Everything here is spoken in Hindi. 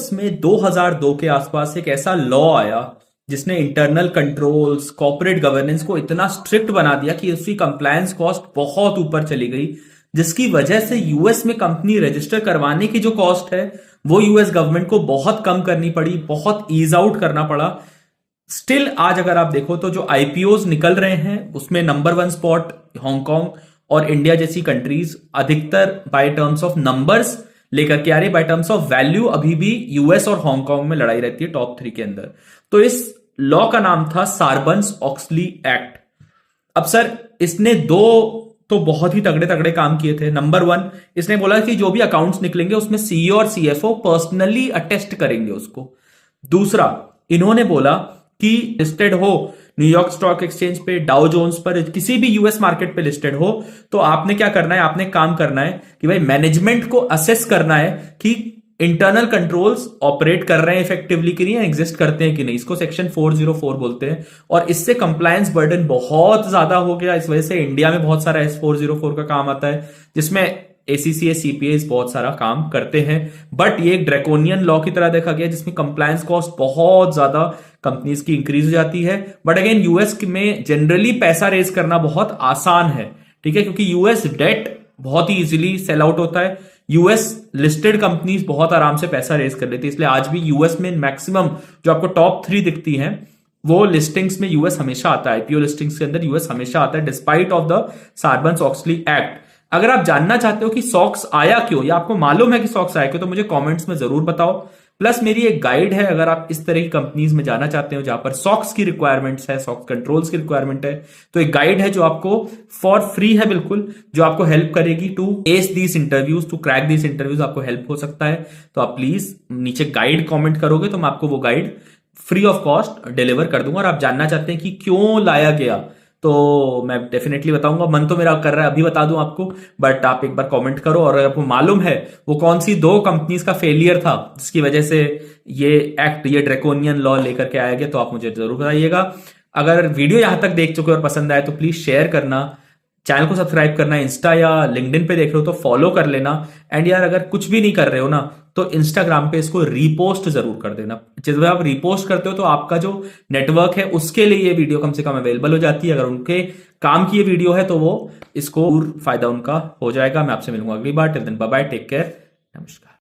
यूएस में 2002 के आसपास एक ऐसा लॉ आया जिसने इंटरनल कंट्रोल्स कॉर्पोरेट गवर्नेंस को इतना स्ट्रिक्ट बना दिया कि उसकी कंप्लायंस कॉस्ट बहुत ऊपर चली गई, जिसकी वजह से यूएस में कंपनी रजिस्टर करवाने की जो कॉस्ट है वो यूएस गवर्नमेंट को बहुत कम करनी पड़ी, बहुत ईज आउट करना पड़ा। स्टिल आज अगर आप देखो तो जो आईपीओज निकल रहे हैं उसमें नंबर वन स्पॉट हांगकांग और इंडिया जैसी कंट्रीज अधिकतर बाय टर्म्स ऑफ नंबर्स लेकर के आ रही, बाय टर्म्स ऑफ वैल्यू अभी भी यूएस और हांगकांग में लड़ाई रहती है टॉप 3 के अंदर। तो इस लॉ का नाम था सार्बन्स ऑक्सली एक्ट। अब सर इसने दो तो बहुत ही तगड़े तगड़े काम किए थे। नंबर वन, इसने बोला कि जो भी अकाउंट्स निकलेंगे उसमें सीईओ और सीएफओ पर्सनली अटेस्ट करेंगे उसको। दूसरा, इन्होंने बोला कि लिस्टेड हो न्यूयॉर्क स्टॉक एक्सचेंज पे, डाउ जोन्स पर, किसी भी यूएस मार्केट पे लिस्टेड हो तो आपने क्या करना है, आपने काम करना है कि भाई मैनेजमेंट को असेस करना है कि इंटरनल कंट्रोल्स ऑपरेट कर रहे हैं इफेक्टिवली कि नहीं, एग्जिस्ट करते हैं कि नहीं। इसको सेक्शन 404 बोलते हैं और इससे कंप्लायंस बर्डन बहुत ज्यादा हो गया। इस वजह से इंडिया में बहुत सारा S404 का काम आता है जिसमें एसीसीए सीपीए बहुत सारा काम करते हैं। बट ये एक ड्रैकोनियन लॉ की तरह देखा गया जिसमें कंप्लायंस कॉस्ट बहुत ज्यादा कंपनीज की इंक्रीज हो जाती है। बट अगेन यूएस में जनरली पैसा रेज करना बहुत आसान है, ठीक है, क्योंकि यूएस डेट बहुत ही इजीली सेल आउट होता है। यूएस लिस्टेड कंपनीज बहुत आराम से पैसा रेज कर लेती है, इसलिए आज भी यूएस में मैक्सिमम जो आपको टॉप 3 दिखती हैं वो लिस्टिंग्स में यूएस हमेशा आता है। आईपीओ लिस्टिंग्स के अंदर यूएस हमेशा आता है despite of the Sarbanes Oxley Act. अगर आप जानना चाहते हो कि सॉक्स आया क्यों या आपको मालूम है कि सॉक्स आया क्यों तो मुझे कमेंट्स में जरूर बताओ। प्लस मेरी एक गाइड है, अगर आप इस तरह की कंपनीज में जाना चाहते हो जहां पर सॉक्स की रिक्वायरमेंट्स है, सॉक्स कंट्रोल्स की रिक्वायरमेंट है, तो एक गाइड है जो आपको फॉर फ्री है बिल्कुल, जो आपको हेल्प करेगी to ace these interviews, to crack these interviews. आपको हेल्प हो सकता है तो आप प्लीज नीचे गाइड कॉमेंट करोगे तो मैं आपको वो guide free of cost deliver कर दूंगा। और आप जानना चाहते हैं कि क्यों लाया गया तो मैं डेफिनेटली बताऊंगा। मन तो मेरा कर रहा है अभी बता दूं आपको, बट आप एक बार कमेंट करो और अगर आपको मालूम है वो कौन सी 2 कंपनीज का फेलियर था जिसकी वजह से ये एक्ट, ये ड्रैकोनियन लॉ लेकर के आया गया, तो आप मुझे जरूर बताइएगा। अगर वीडियो यहां तक देख चुके और पसंद आए तो प्लीज शेयर करना, चैनल को सब्सक्राइब करना, इंस्टा या लिंक्डइन पे देख रहे हो तो फॉलो कर लेना। एंड यार अगर कुछ भी नहीं कर रहे हो ना तो इंस्टाग्राम पे इसको रीपोस्ट जरूर कर देना। जब आप रीपोस्ट करते हो तो आपका जो नेटवर्क है उसके लिए ये वीडियो कम से कम अवेलेबल हो जाती है। अगर उनके काम की ये वीडियो है तो वो इसको फायदा उनका हो जाएगा। मैं आपसे मिलूंगा अगली बार। Till then bye bye, take care, नमस्कार।